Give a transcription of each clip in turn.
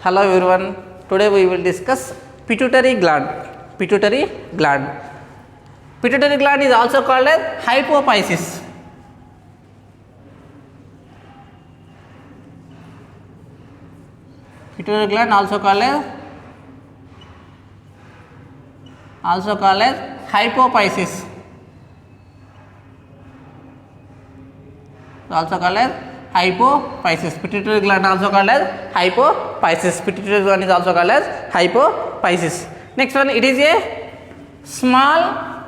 Hello everyone. Today we will discuss pituitary gland. Pituitary gland. Pituitary gland is also called as hypophysis. Pituitary gland also called as hypophysis. Also called as hypophysis. Pituitary gland also called as hypophysis. Pituitary gland is also called as hypophysis. Next one, it is a small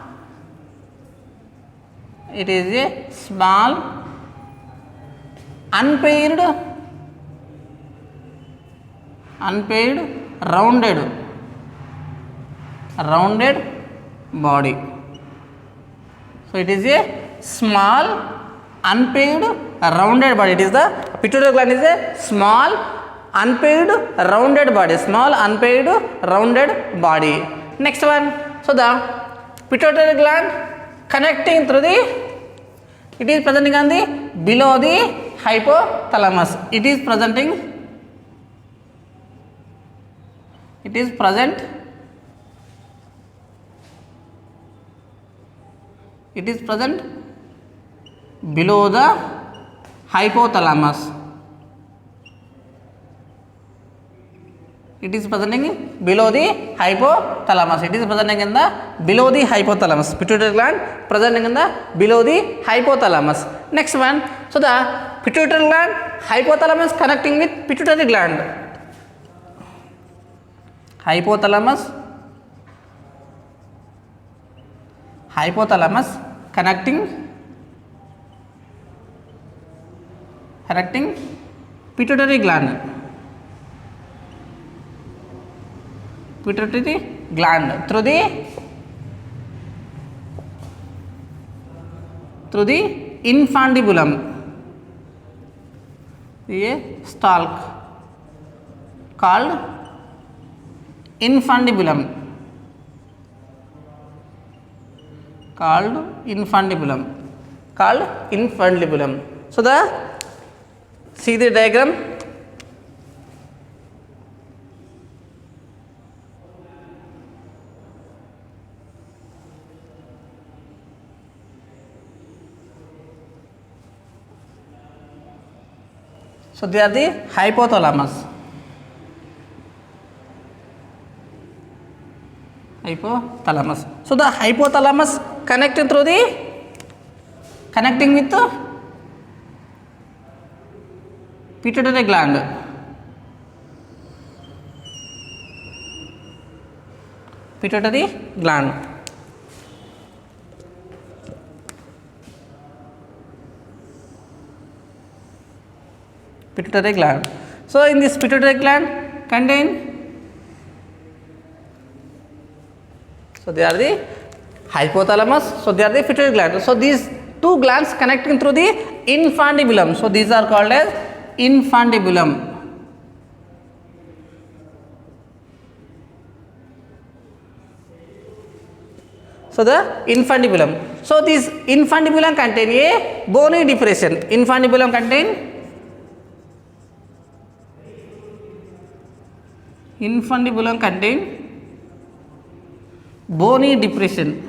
unpaired rounded body. So it is a small unpaired rounded body. It is the pituitary gland is a small unpaired rounded body. Small unpaired rounded body. Next one. So the pituitary gland connecting through the, it is presenting on the below the hypothalamus. It is present below the hypothalamus. It is presenting below the hypothalamus. It is presenting in the below the hypothalamus. Pituitary gland presenting in the below the hypothalamus. Next one. So the pituitary gland, hypothalamus connecting with pituitary gland. Hypothalamus connecting pituitary gland. Pituitary gland through the infundibulum, a stalk called infundibulum. So the, see the diagram. So they are the hypothalamus. So the hypothalamus connecting with the pituitary gland. Pituitary gland. So in this pituitary gland contain, so they are the hypothalamus, so they are the pituitary gland. So these two glands connecting through the infundibulum. So these are called as infundibulum. So the infundibulum. So this infundibulum contain a bony depression. Infundibulum contain bony depression.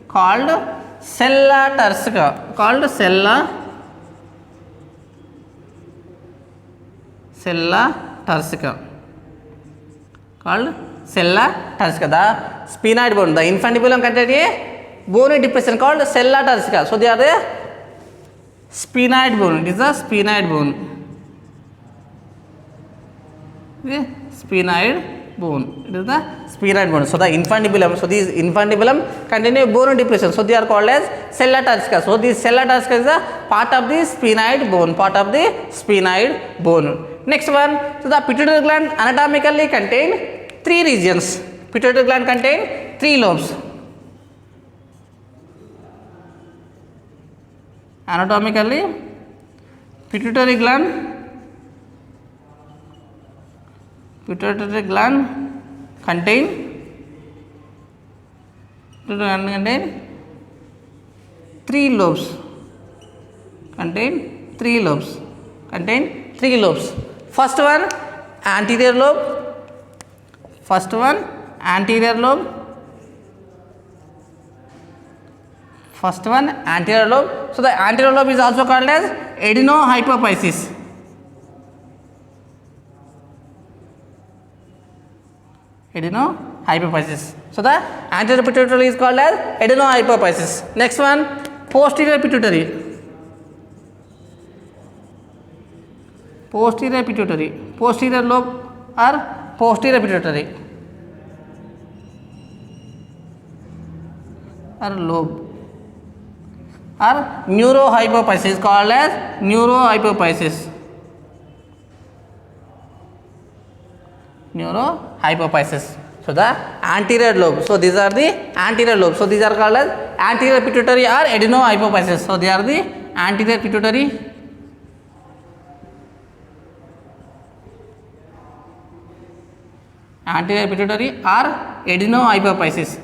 Called sella turcica. The sphenoid bone. The infundibulum contain a bony depression called sella turcica. So they are the sphenoid bone. It is a sphenoid bone. So the infundibulum. So these infundibulum contain a bone depression. So they are called as sella turcica. So this sella turcica is a part of the sphenoid bone. Next one. So the pituitary gland anatomically contain three regions. Pituitary gland contain three lobes. Anatomically, pituitary gland contain three lobes. Contain three lobes. Contain three lobes. First one anterior lobe. First one anterior lobe. First one anterior lobe. So the anterior lobe is also called as adenohypophysis. Adenohypophysis. So the anterior pituitary is called as adenohypophysis. Next one posterior pituitary. Posterior pituitary. Posterior lobe or posterior pituitary or lobe or neurohypophysis is called as neurohypophysis. Neurohypophysis. So the anterior lobe. So these are the anterior lobe. So these are called as anterior pituitary or adenohypophysis. So they are the anterior pituitary, anterior pituitary or adenohypophysis.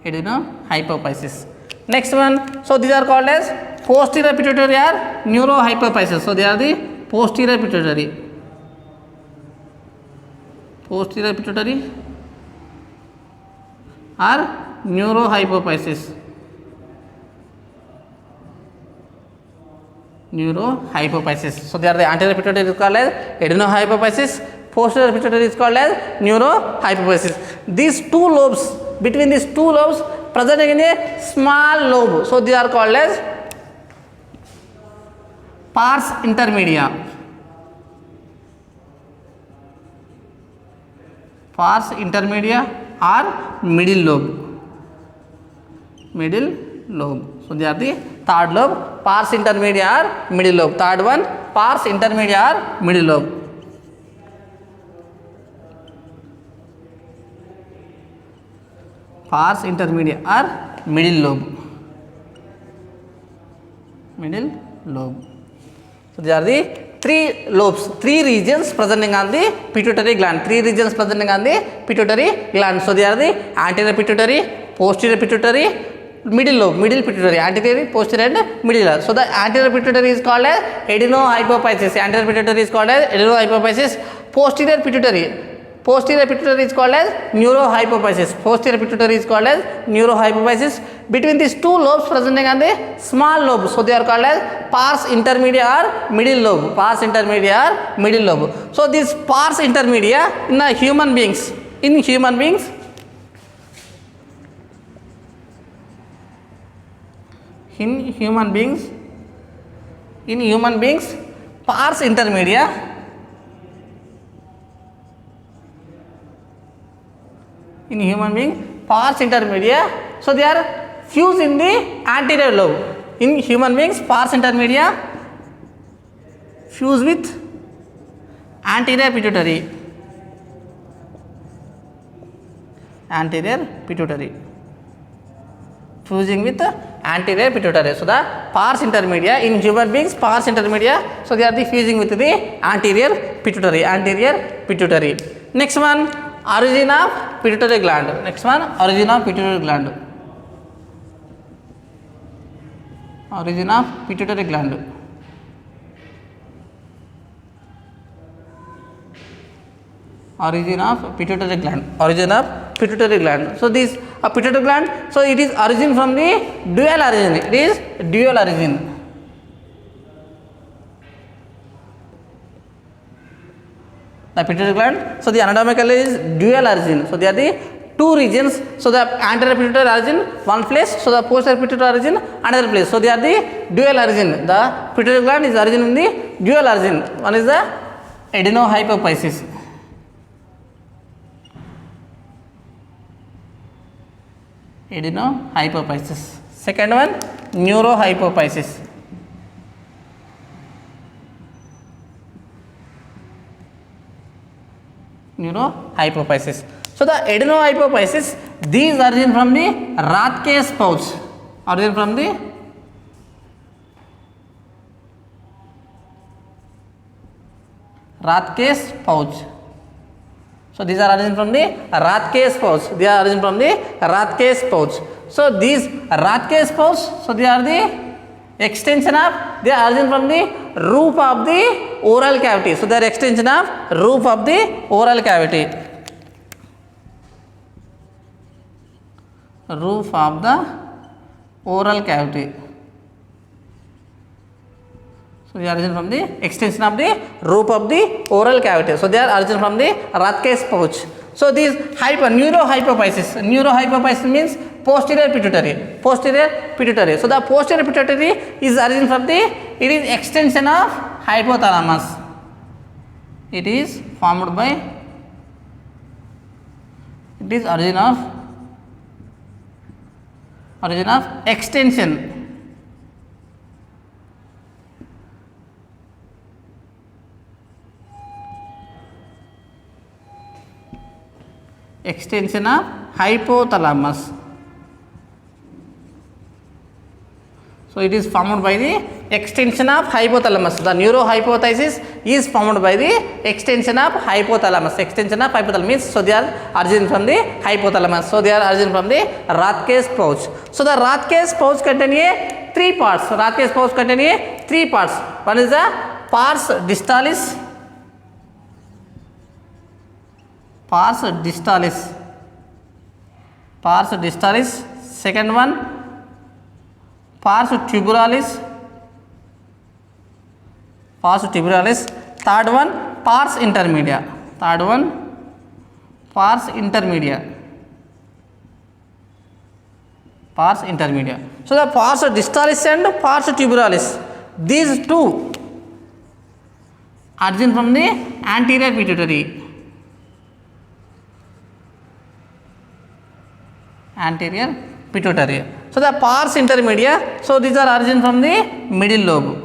Adenohypophysis. Next one. So these are called as posterior pituitary or neurohypophysis. So they are the posterior pituitary. Posterior pituitary or neurohypophysis. Neurohypophysis. So they are the anterior pituitary is called as adenohypophysis. Posterior pituitary is called as neurohypophysis. These two lobes, between these two lobes presenting in a small lobe. So they are called as pars intermedia. Pars intermedia or middle lobe. Middle lobe. So they are the third lobe, pars intermedia or middle lobe. Third one, pars intermedia or middle lobe. Pars intermedia or middle lobe. Middle lobe. So these are the three lobes, three regions presenting on the pituitary gland. Three regions presenting on the pituitary gland. So they are the anterior pituitary, posterior pituitary, middle lobe, middle pituitary, anterior, posterior and middle. So the anterior pituitary is called as adenohypophysis. Anterior pituitary is called as adenohypophysis. Posterior pituitary. Posterior pituitary is called as neurohypophysis. Posterior pituitary is called as neurohypophysis. Between these two lobes presenting on the small lobe, so they are called as pars intermedia or middle lobe. Pars intermedia or middle lobe. So this pars intermedia in the human beings, in human beings pars intermedia pars intermedia. So they are fused in the anterior lobe. In human beings, pars intermedia fuse with anterior pituitary. Anterior pituitary. Fusing with anterior pituitary. So the pars intermedia in human beings, pars intermedia. So they are the fusing with the anterior pituitary. Anterior pituitary. Next one, origin of pituitary gland. Next one, origin of pituitary gland. Origin of pituitary gland. Origin of pituitary gland. Origin of pituitary gland. So this pituitary gland. So it is origin from the dual origin. It is dual origin. The pituitary gland. So the anatomically is dual origin. So they are the two regions. So the anterior pituitary origin one place. So the posterior pituitary origin another place. So they are the dual origin. The pituitary gland is origin in the dual origin. One is the adenohypophysis. Adenohypophysis. Second one, neurohypophysis. Neurohypophysis. So the adenohypophysis, these origin from the Rathke's pouch. Origin from the Rathke's pouch. So these are origin from the Rathke's pouch. They are origin from the Rathke's pouch. So these Rathke's pouch, so they are the extension of, they are origin from the roof of the oral cavity. So they are extension of roof of the oral cavity. Roof of the oral cavity. So they are origin from the extension of the roof of the oral cavity. So they are origin from the Rathke's pouch. So these neurohypophysis. Neurohypophysis means posterior pituitary. Posterior pituitary. So the posterior pituitary is origin from the, it is extension of hypothalamus. It is formed by, it is origin of extension. Extension of hypothalamus. So it is formed by the extension of hypothalamus. The neurohypophysis is formed by the extension of hypothalamus. Extension of hypothalamus means, so they are origin from the hypothalamus. So they are origin from the Rathke's pouch. So the Rathke's pouch contain three parts. Rathke's pouch contain three parts. One is the pars distalis. Pars distalis. Pars distalis. Second one, pars tuberalis. Pars tuberalis. Third one, pars intermedia. Third one, pars intermedia. Pars intermedia. So the pars distalis and pars tuberalis, these two origin from the anterior pituitary. Anterior pituitary. So the pars intermedia, so these are origin from the middle lobe.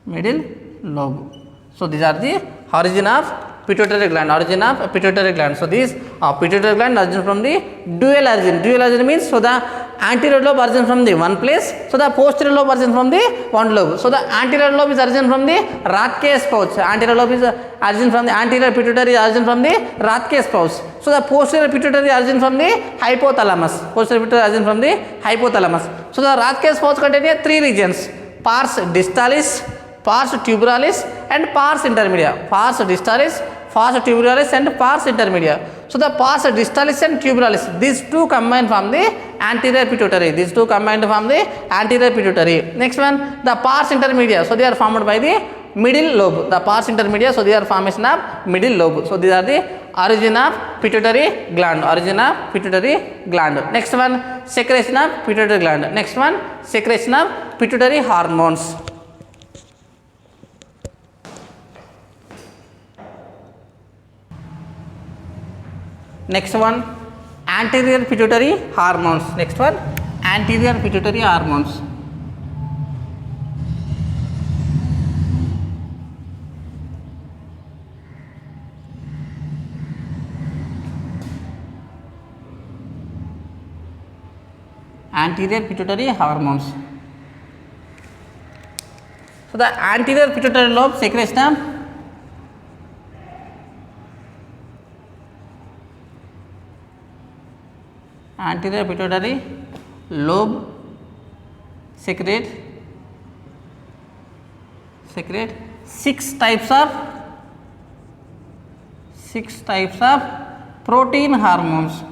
Middle lobe. So these are the origin of pituitary gland. Origin of pituitary gland. So these pituitary gland origin from the dual origin. Dual origin means, so the anterior lobe origin from the one place. So the posterior lobe origin from the one lobe. So the anterior lobe is origin from the Rathke's pouch. Anterior lobe is origin from the anterior pituitary origin from the Rathke's pouch. So the posterior pituitary origin from the hypothalamus. Posterior pituitary origin from the hypothalamus. So the Rathke's pouch contains three regions: pars distalis, pars tuberalis, and pars intermedia. Pars distalis, pars tuberalis, and pars intermedia. So the pars distalis and tuberalis, these two combine from the anterior pituitary. These two combined from the anterior pituitary. Next one, the pars intermedia. So they are formed by the middle lobe. The pars intermedia, so they are formation of middle lobe. So these are the origin of pituitary gland. Origin of pituitary gland. Next one, secretion of pituitary gland. Next one, secretion of pituitary hormones. Next one, anterior pituitary hormones. Next one, anterior pituitary hormones. Anterior pituitary hormones. So the anterior pituitary lobe secretion of anterior pituitary lobe secrete six types of protein hormones.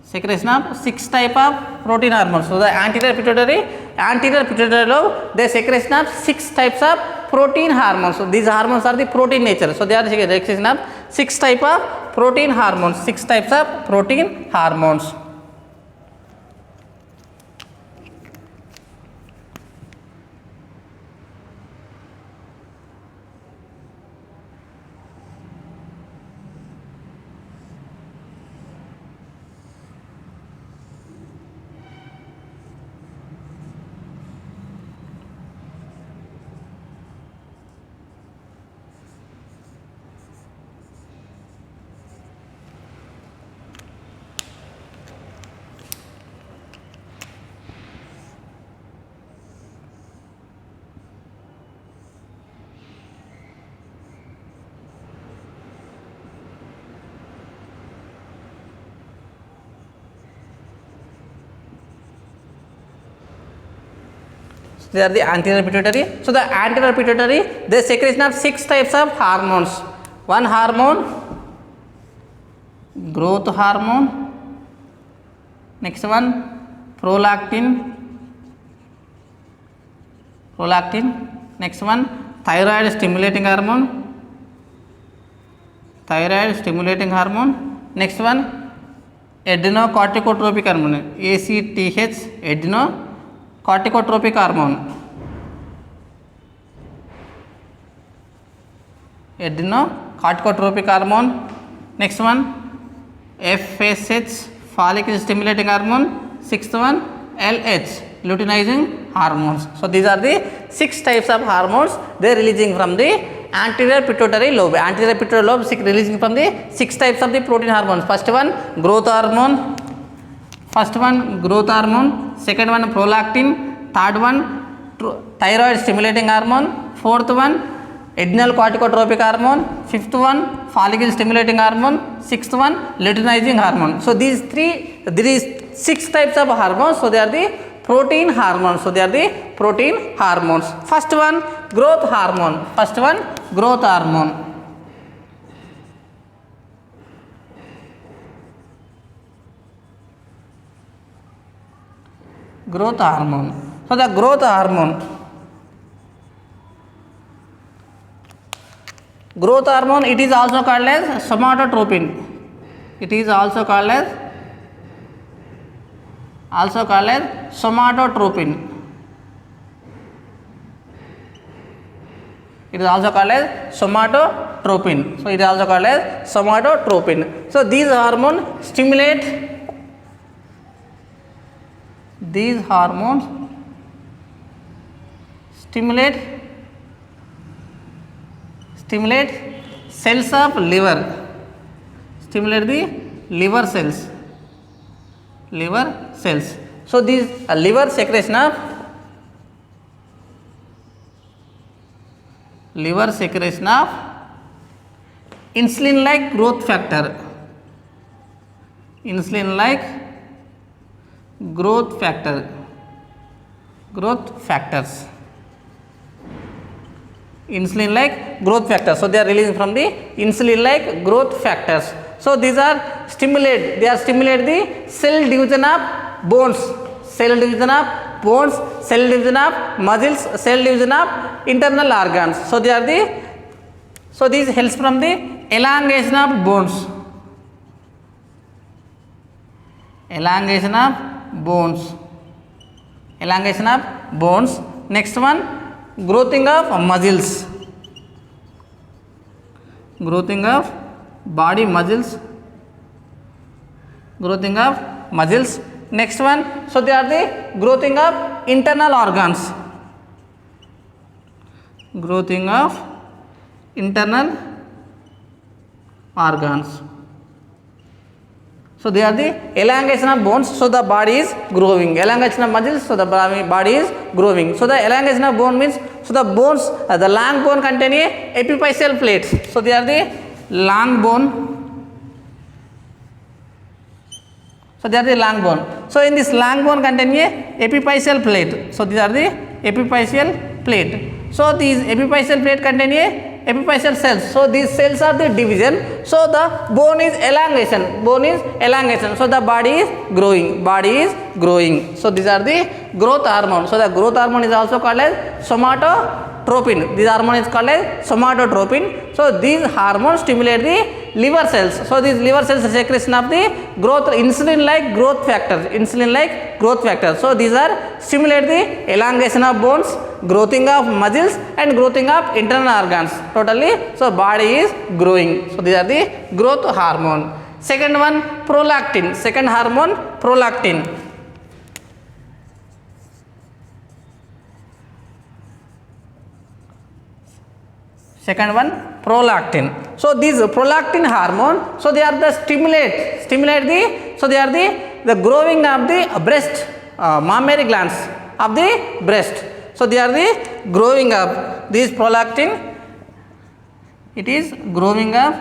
Secretion of six type of protein hormones. So the anterior pituitary lobe, they secretion of six types of protein hormones. So these hormones are the protein nature. So they are secretion of six type of protein hormones. Six types of protein hormones. They are the anterior pituitary. So the anterior pituitary, they secretion of 6 types of hormones. One hormone, growth hormone. Next one, prolactin. Next one, thyroid stimulating hormone. Next one, adrenocorticotropic hormone, ACTH, adrenocorticotropic hormone. Next one, FSH, follicle stimulating hormone. Sixth one, LH, luteinizing hormones. So these are the 6 types of hormones they are releasing from the anterior pituitary lobe. Anterior pituitary lobe releasing from the 6 types of the protein hormones. First one, growth hormone. Second one, prolactin. Third one, thyroid stimulating hormone. Fourth one, adrenocorticotropic hormone. Fifth one, follicle stimulating hormone. Sixth one, luteinizing hormone. So these 6 types of hormones. So they are the protein hormones. First one, growth hormone. So the growth hormone, it is also called as somatotropin. It is also called as somatotropin. So these hormones stimulate cells of liver. Stimulate the liver cells. So these liver secretion of insulin like growth factors. So they are releasing from the insulin like growth factors. So these are stimulate the cell division of bones, cell division of muscles, cell division of internal organs. So these helps from the elongation of bones. Next one, growing of muscles, body muscles. Next one, so they are the growing of internal organs. So they are the elongation of bones, so the body is growing. Elongation of muscles, so the body is growing. So the elongation of bone means, so the bones, the long bone contain a epiphyseal plates. So they are the long bone. So in this long bone contain a epiphyseal plate. So these are the epiphyseal plate. So these epiphyseal plate contain a epiphyseal cells. So these cells are the division. So the bone is elongation. So the body is growing. So these are the growth hormone. So the growth hormone is also called as somatotropin. This hormone is called as somatotropin. So these hormones stimulate the liver cells. So these liver cells secretion of the growth insulin like growth factors. So these are stimulate the elongation of bones, growing of muscles and growing of internal organs totally. So body is growing. So these are the growth hormone. Second one, prolactin. Second hormone, prolactin. Second one, prolactin. So these prolactin hormone, so they are the stimulate the, so they are the growing of the breast, mammary glands of the breast. So they are the growing up these prolactin. It is growing up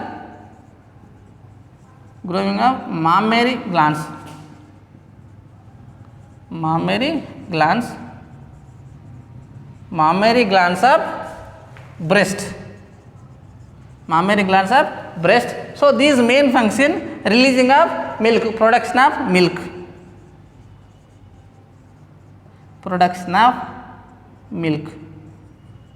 mammary glands. mammary glands of breast. Mammary glands of breast. So these main function releasing of milk, production of milk. Production of milk.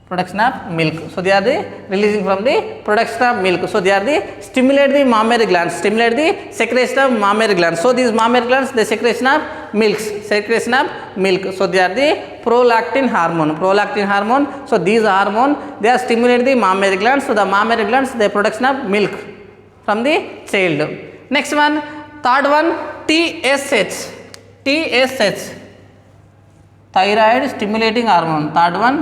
Production of milk. So they are the releasing from the production of milk. So they are the stimulate the mammary glands, stimulate the secretion of mammary glands. So these mammary glands, the secretion of milk, secretion of milk. So they are the prolactin hormone, prolactin hormone. So these hormone, they are stimulate the mammary glands. So the mammary glands, the production of milk from the child. Next one, third one, TSH. TSH, thyroid stimulating hormone. Third one,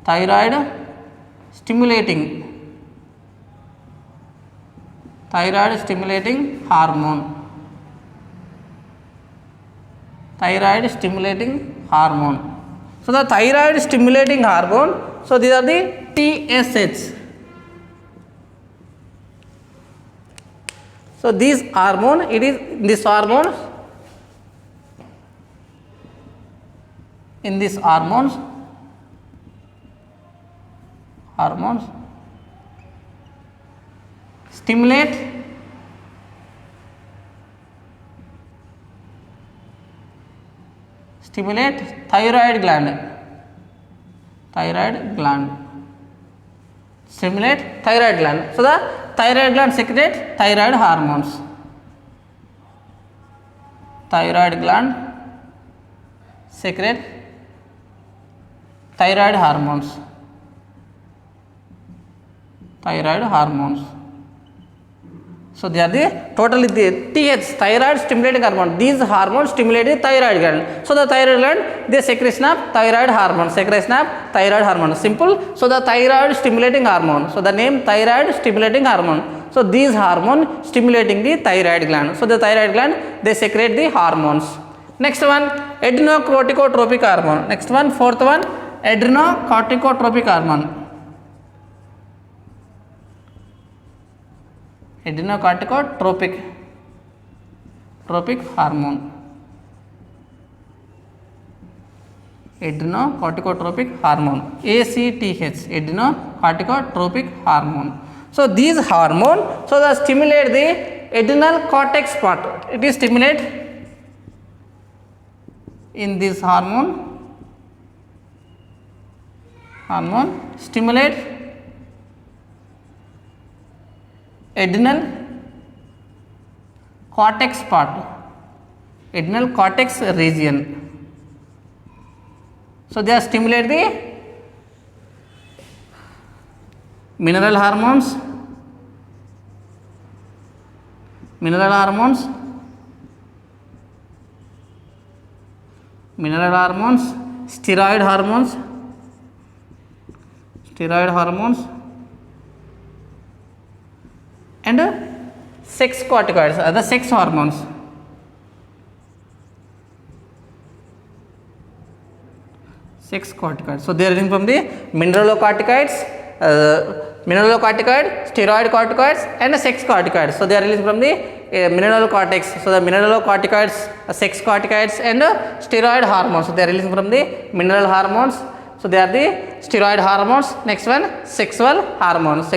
thyroid stimulating hormone. Thyroid stimulating hormone. So the thyroid stimulating hormone, so these are the TSH. So this hormone, it is this hormone, in this hormones stimulate thyroid gland, stimulate thyroid gland. So the thyroid gland secrete thyroid hormones. Thyroid gland secrete thyroid hormones. Thyroid hormones. So they are the totally the TH, thyroid stimulating hormone. These hormones stimulate the thyroid gland. So the thyroid gland, the secretion of thyroid hormone, secretion of thyroid hormone. Simple. So the thyroid stimulating hormone. So the name thyroid stimulating hormone. So these hormone stimulating the thyroid gland. So the thyroid gland, they secrete the hormones. Next one, adrenocorticotropic hormone. Next one, fourth one, adrenocorticotropic hormone. Adrenocorticotropic hormone. Adrenocorticotropic hormone. ACTH, adrenocorticotropic hormone. So these hormone, so they stimulate the adrenal cortex part. It is stimulate in this hormone stimulate adrenal cortex part, adrenal cortex region. So they are stimulate the mineral hormones, steroid hormones, and sex corticoids, other sex hormones. Sex corticoids. So they are releasing from the mineralocorticoids, steroid corticoids, and sex corticoids. So they are releasing from the mineral cortex. So the mineralocorticoids, sex corticoids, and steroid hormones. So they are releasing from the mineral hormones. So they are the steroid hormones. Next one, sexual hormones.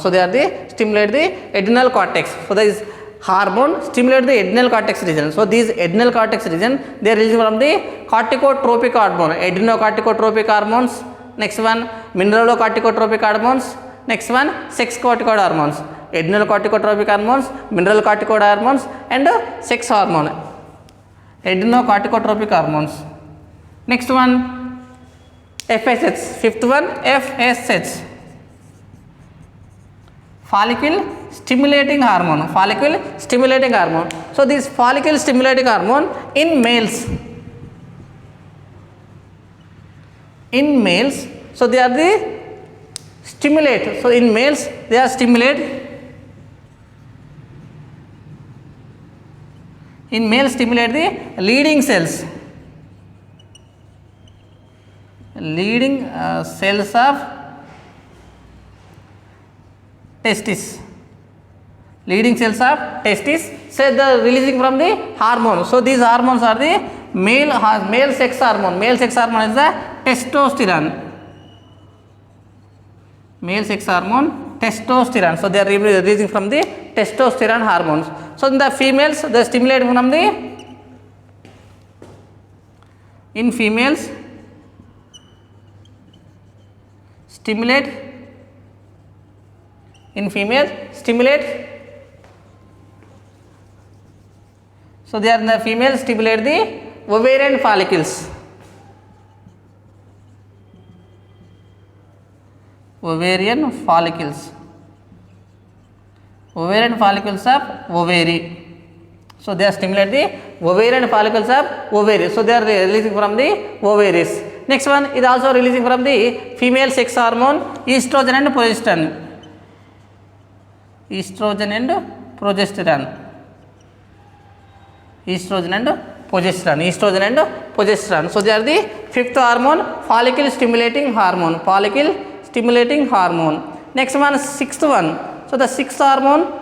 So they are the stimulate the adrenal cortex. So there is hormone stimulate the adrenal cortex region. So these adrenal cortex region, they are releasing from the corticotropic hormone, adrenocorticotropic hormones. Next one, mineralocorticotropic hormones. Next one, sex corticoid hormones, adrenal corticotropic hormones, mineral corticoid hormones, and sex hormone, adrenocorticotropic hormones. Next one, FSH. Fifth one, FSH, follicle stimulating hormone. So this follicle stimulating hormone in males, so they are the stimulate. So in males they are stimulate, the leading cells, of testis. So the releasing from the hormones. So these hormones are the male sex hormone. Male sex hormone is the testosterone. Male sex hormone testosterone. So they are releasing from the testosterone hormones. So in the females, they stimulate from the, in females stimulate, in females stimulate. So they are in the females stimulate the ovarian follicles. Ovarian follicles. Ovarian follicles of ovary. So they are stimulate the ovarian follicles of ovary. So they are releasing from the ovaries. Next one is also releasing from the female sex hormone estrogen and progesterone. Estrogen and progesterone. Estrogen and progesterone. Estrogen and progesterone. So they are the fifth hormone, follicle stimulating hormone. Follicle stimulating hormone. Next one, sixth one. So the sixth hormone,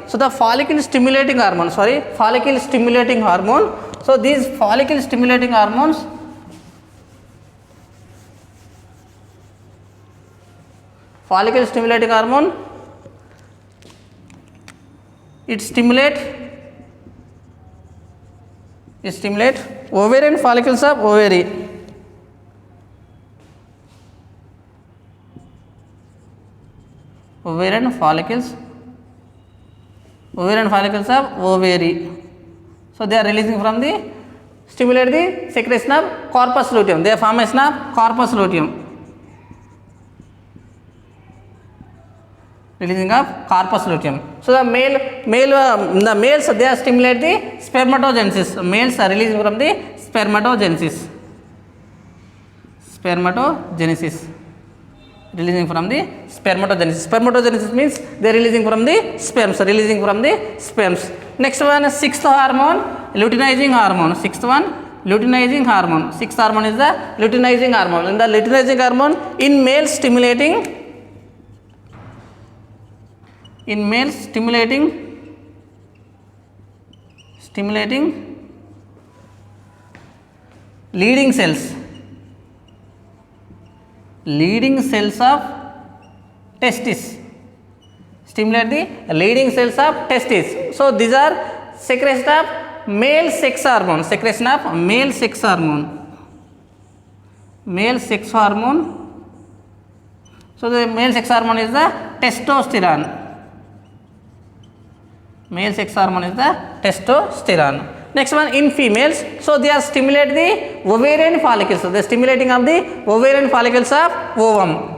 so the follicle stimulating hormone, follicle stimulating hormone. So these follicle stimulating hormones, follicle stimulating hormone, it stimulate ovarian follicles of ovary. Ovarian follicles of ovary. So they are releasing from the, stimulate the secretion of corpus luteum. They are formation of corpus luteum. Releasing of corpus luteum. So the males they are stimulate the spermatogenesis. Males are releasing from the spermatogenesis. Releasing from the spermatogenesis. Spermatogenesis means they are releasing from the sperms. Next one, sixth hormone, luteinizing hormone. Sixth one, luteinizing hormone. Sixth hormone is the luteinizing hormone. In the luteinizing hormone, in males stimulating leading cells of testis. Stimulate the leading cells of testis. So these are secretion of male sex hormone. So the male sex hormone is the testosterone. Next one, in females, so they are stimulate the ovarian follicles. So they are stimulating of the ovarian follicles of ovum.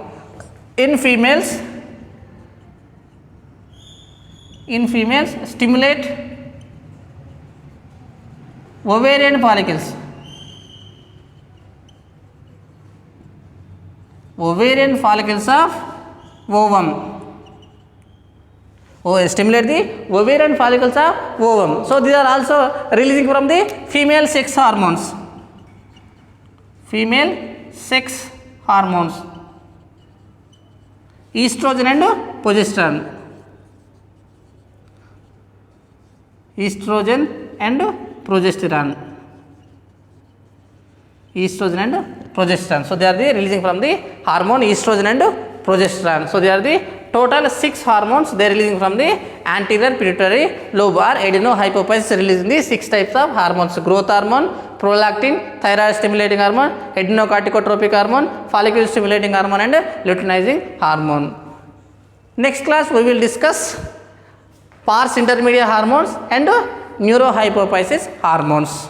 In females stimulate ovarian follicles. Of ovum. Stimulate the ovarian follicles of ovum. So these are also releasing from the female sex hormones. Estrogen and progesterone. So they are the releasing from the hormone estrogen and progesterone. So they are the total 6 hormones they are releasing from the anterior pituitary lobe or adenohypophysis, releasing the 6 types of hormones: growth hormone, prolactin, thyroid stimulating hormone, adrenocorticotropic hormone, follicle stimulating hormone and luteinizing hormone. Next class we will discuss pars intermedia hormones and neurohypophysis hormones.